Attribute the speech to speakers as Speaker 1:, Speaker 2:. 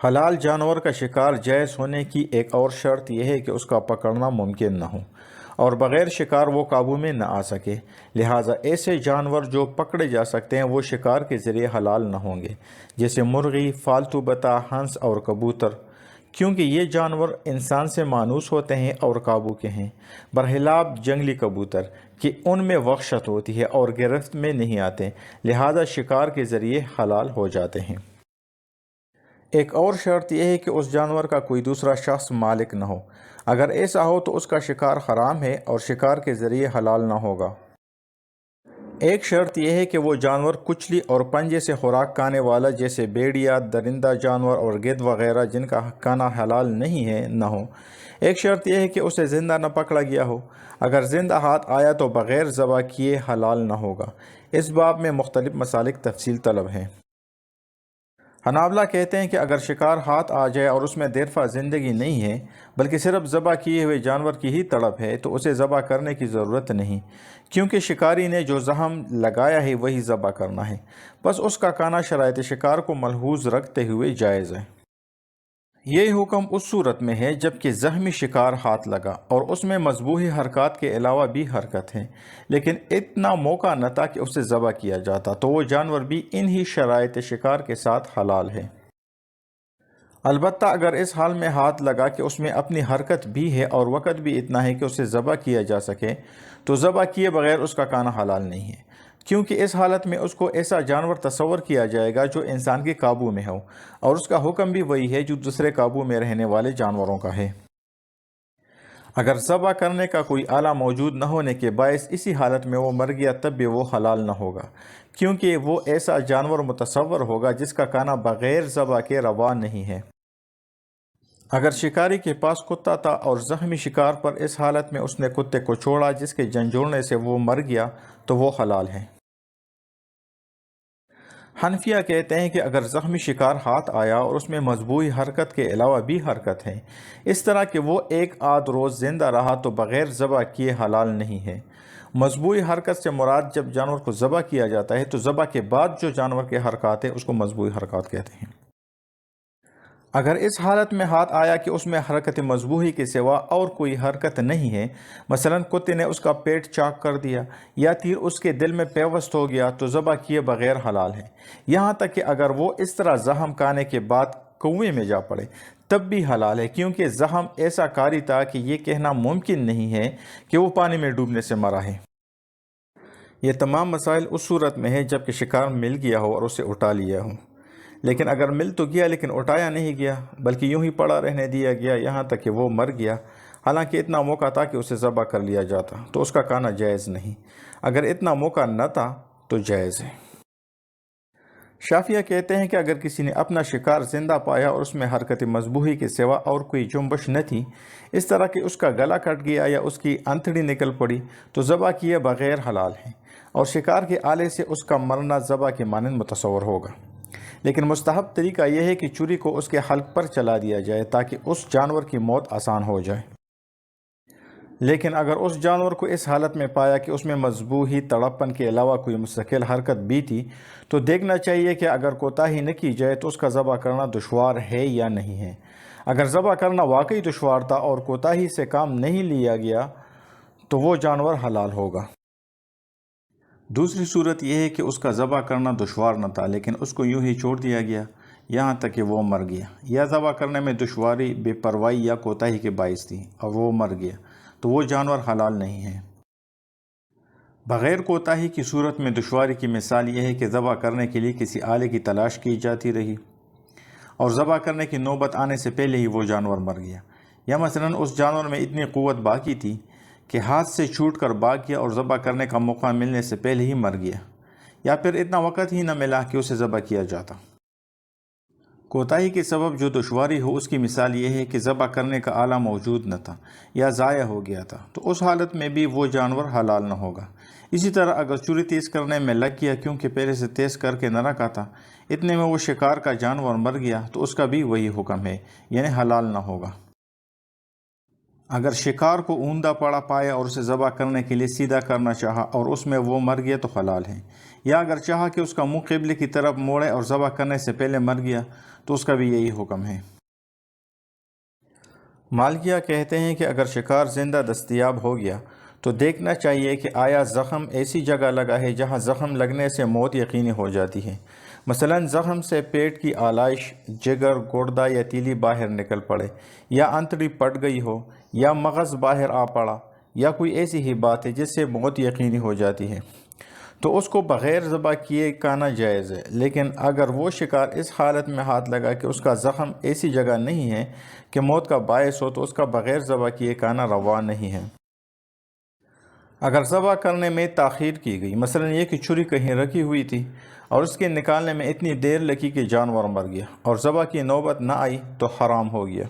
Speaker 1: حلال جانور کا شکار جائز ہونے کی ایک اور شرط یہ ہے کہ اس کا پکڑنا ممکن نہ ہو اور بغیر شکار وہ قابو میں نہ آ سکے، لہٰذا ایسے جانور جو پکڑے جا سکتے ہیں وہ شکار کے ذریعے حلال نہ ہوں گے، جیسے مرغی، پالتو بطخ، ہنس اور کبوتر، کیونکہ یہ جانور انسان سے مانوس ہوتے ہیں اور قابو کے ہیں، برخلاف جنگلی کبوتر کہ ان میں وحشت ہوتی ہے اور گرفت میں نہیں آتے، لہذا شکار کے ذریعے حلال ہو جاتے ہیں۔ ایک اور شرط یہ ہے کہ اس جانور کا کوئی دوسرا شخص مالک نہ ہو، اگر ایسا ہو تو اس کا شکار حرام ہے اور شکار کے ذریعے حلال نہ ہوگا۔ ایک شرط یہ ہے کہ وہ جانور کچلی اور پنجے سے خوراک کھانے والا جیسے بھیڑیا، درندہ جانور اور گدھ وغیرہ جن کا کھانا حلال نہیں ہے نہ ہو۔ ایک شرط یہ ہے کہ اسے زندہ نہ پکڑا گیا ہو، اگر زندہ ہاتھ آیا تو بغیر ذبح کیے حلال نہ ہوگا۔ اس باب میں مختلف مسالک تفصیل طلب ہیں۔ حنابلہ کہتے ہیں کہ اگر شکار ہاتھ آ جائے اور اس میں دیرپا زندگی نہیں ہے بلکہ صرف ذبح کیے ہوئے جانور کی ہی تڑپ ہے تو اسے ذبح کرنے کی ضرورت نہیں، کیونکہ شکاری نے جو زخم لگایا ہے وہی ذبح کرنا ہے، بس اس کا کھانا شرائط شکار کو ملحوظ رکھتے ہوئے جائز ہے۔ یہ حکم اس صورت میں ہے جبکہ زخمی شکار ہاتھ لگا اور اس میں مذبوحی حرکات کے علاوہ بھی حرکت ہے، لیکن اتنا موقع نہ تھا کہ اسے ذبح کیا جاتا، تو وہ جانور بھی انہی شرائط شکار کے ساتھ حلال ہے۔ البتہ اگر اس حال میں ہاتھ لگا کہ اس میں اپنی حرکت بھی ہے اور وقت بھی اتنا ہے کہ اسے ذبح کیا جا سکے تو ذبح کیے بغیر اس کا کھانا حلال نہیں ہے، کیونکہ اس حالت میں اس کو ایسا جانور تصور کیا جائے گا جو انسان کے قابو میں ہو، اور اس کا حکم بھی وہی ہے جو دوسرے قابو میں رہنے والے جانوروں کا ہے۔ اگر ذبح کرنے کا کوئی آلہ موجود نہ ہونے کے باعث اسی حالت میں وہ مر گیا تب بھی وہ حلال نہ ہوگا، کیونکہ وہ ایسا جانور متصور ہوگا جس کا کھانا بغیر ذبح کے روا نہیں ہے۔ اگر شکاری کے پاس کتا تھا اور زخمی شکار پر اس حالت میں اس نے کتے کو چھوڑا جس کے جھنجھوڑنے سے وہ مر گیا تو وہ حلال ہے۔ حنفیہ کہتے ہیں کہ اگر زخمی شکار ہاتھ آیا اور اس میں مذبوحی حرکت کے علاوہ بھی حرکت ہے، اس طرح کہ وہ ایک آدھ روز زندہ رہا تو بغیر ذبح کیے حلال نہیں ہے۔ مذبوحی حرکت سے مراد جب جانور کو ذبح کیا جاتا ہے تو ذبح کے بعد جو جانور کے حرکات ہیں اس کو مذبوحی حرکات کہتے ہیں۔ اگر اس حالت میں ہاتھ آیا کہ اس میں حرکت مذبوحی کے سوا اور کوئی حرکت نہیں ہے، مثلا کتے نے اس کا پیٹ چاک کر دیا یا تیر اس کے دل میں پیوست ہو گیا تو ذبح کیے بغیر حلال ہے، یہاں تک کہ اگر وہ اس طرح زخم کھانے کے بعد کنویں میں جا پڑے تب بھی حلال ہے، کیونکہ زخم ایسا کاری تھا کہ یہ کہنا ممکن نہیں ہے کہ وہ پانی میں ڈوبنے سے مرا ہے۔ یہ تمام مسائل اس صورت میں ہے جب کہ شکار مل گیا ہو اور اسے اٹھا لیا ہو، لیکن اگر مل تو گیا لیکن اٹھایا نہیں گیا بلکہ یوں ہی پڑا رہنے دیا گیا یہاں تک کہ وہ مر گیا، حالانکہ اتنا موقع تھا کہ اسے ذبح کر لیا جاتا، تو اس کا کھانا جائز نہیں، اگر اتنا موقع نہ تھا تو جائز ہے۔ شافعیہ کہتے ہیں کہ اگر کسی نے اپنا شکار زندہ پایا اور اس میں حرکت مذبوحی کے سوا اور کوئی جنبش نہ تھی، اس طرح کہ اس کا گلا کٹ گیا یا اس کی انتڑی نکل پڑی تو ذبح کیے بغیر حلال ہے، اور شکار کے آلے سے اس کا مرنا ذبح کے مانند متصور ہوگا، لیکن مستحب طریقہ یہ ہے کہ چھری کو اس کے حلق پر چلا دیا جائے تاکہ اس جانور کی موت آسان ہو جائے۔ لیکن اگر اس جانور کو اس حالت میں پایا کہ اس میں مذبوحی تڑپن کے علاوہ کوئی مستقل حرکت بھی تھی تو دیکھنا چاہیے کہ اگر کوتاہی نہ کی جائے تو اس کا ذبح کرنا دشوار ہے یا نہیں ہے۔ اگر ذبح کرنا واقعی دشوار تھا اور کوتاہی سے کام نہیں لیا گیا تو وہ جانور حلال ہوگا۔ دوسری صورت یہ ہے کہ اس کا ذبح کرنا دشوار نہ تھا لیکن اس کو یوں ہی چھوڑ دیا گیا یہاں تک کہ وہ مر گیا، یا ذبح کرنے میں دشواری بے پرواہی یا کوتاہی کے باعث تھی اور وہ مر گیا تو وہ جانور حلال نہیں ہے۔ بغیر کوتاہی کی صورت میں دشواری کی مثال یہ ہے کہ ذبح کرنے کے لیے کسی آلے کی تلاش کی جاتی رہی اور ذبح کرنے کی نوبت آنے سے پہلے ہی وہ جانور مر گیا، یا مثلا اس جانور میں اتنی قوت باقی تھی کہ ہاتھ سے چھوٹ کر بھاگ گیا اور ذبح کرنے کا موقع ملنے سے پہلے ہی مر گیا، یا پھر اتنا وقت ہی نہ ملا کہ اسے ذبح کیا جاتا۔ کوتاہی کے سبب جو دشواری ہو اس کی مثال یہ ہے کہ ذبح کرنے کا آلہ موجود نہ تھا یا ضائع ہو گیا تھا، تو اس حالت میں بھی وہ جانور حلال نہ ہوگا۔ اسی طرح اگر چھری تیز کرنے میں لگ گیا کیونکہ پہلے سے تیز کر کے نہ رکھا تھا، اتنے میں وہ شکار کا جانور مر گیا تو اس کا بھی وہی حکم ہے، یعنی حلال نہ ہوگا۔ اگر شکار کو اوندا پڑا پائے اور اسے ذبح کرنے کے لیے سیدھا کرنا چاہا اور اس میں وہ مر گیا تو حلال ہے، یا اگر چاہا کہ اس کا منہ قبلے کی طرف موڑے اور ذبح کرنے سے پہلے مر گیا تو اس کا بھی یہی حکم ہے۔ مالکیہ کہتے ہیں کہ اگر شکار زندہ دستیاب ہو گیا تو دیکھنا چاہیے کہ آیا زخم ایسی جگہ لگا ہے جہاں زخم لگنے سے موت یقینی ہو جاتی ہے، مثلا زخم سے پیٹ کی آلائش، جگر، گردہ یا تیلی باہر نکل پڑے، یا انتڑی پٹ گئی ہو، یا مغز باہر آ پڑا، یا کوئی ایسی ہی بات ہے جس سے موت یقینی ہو جاتی ہے، تو اس کو بغیر ذبح کیے کھانا جائز ہے۔ لیکن اگر وہ شکار اس حالت میں ہاتھ لگا کہ اس کا زخم ایسی جگہ نہیں ہے کہ موت کا باعث ہو تو اس کا بغیر ذبح کیے کھانا روا نہیں ہے۔ اگر ذبح کرنے میں تاخیر کی گئی، مثلا یہ کہ چھری کہیں رکھی ہوئی تھی اور اس کے نکالنے میں اتنی دیر لگی کہ جانور مر گیا اور ذبح کی نوبت نہ آئی تو حرام ہو گیا۔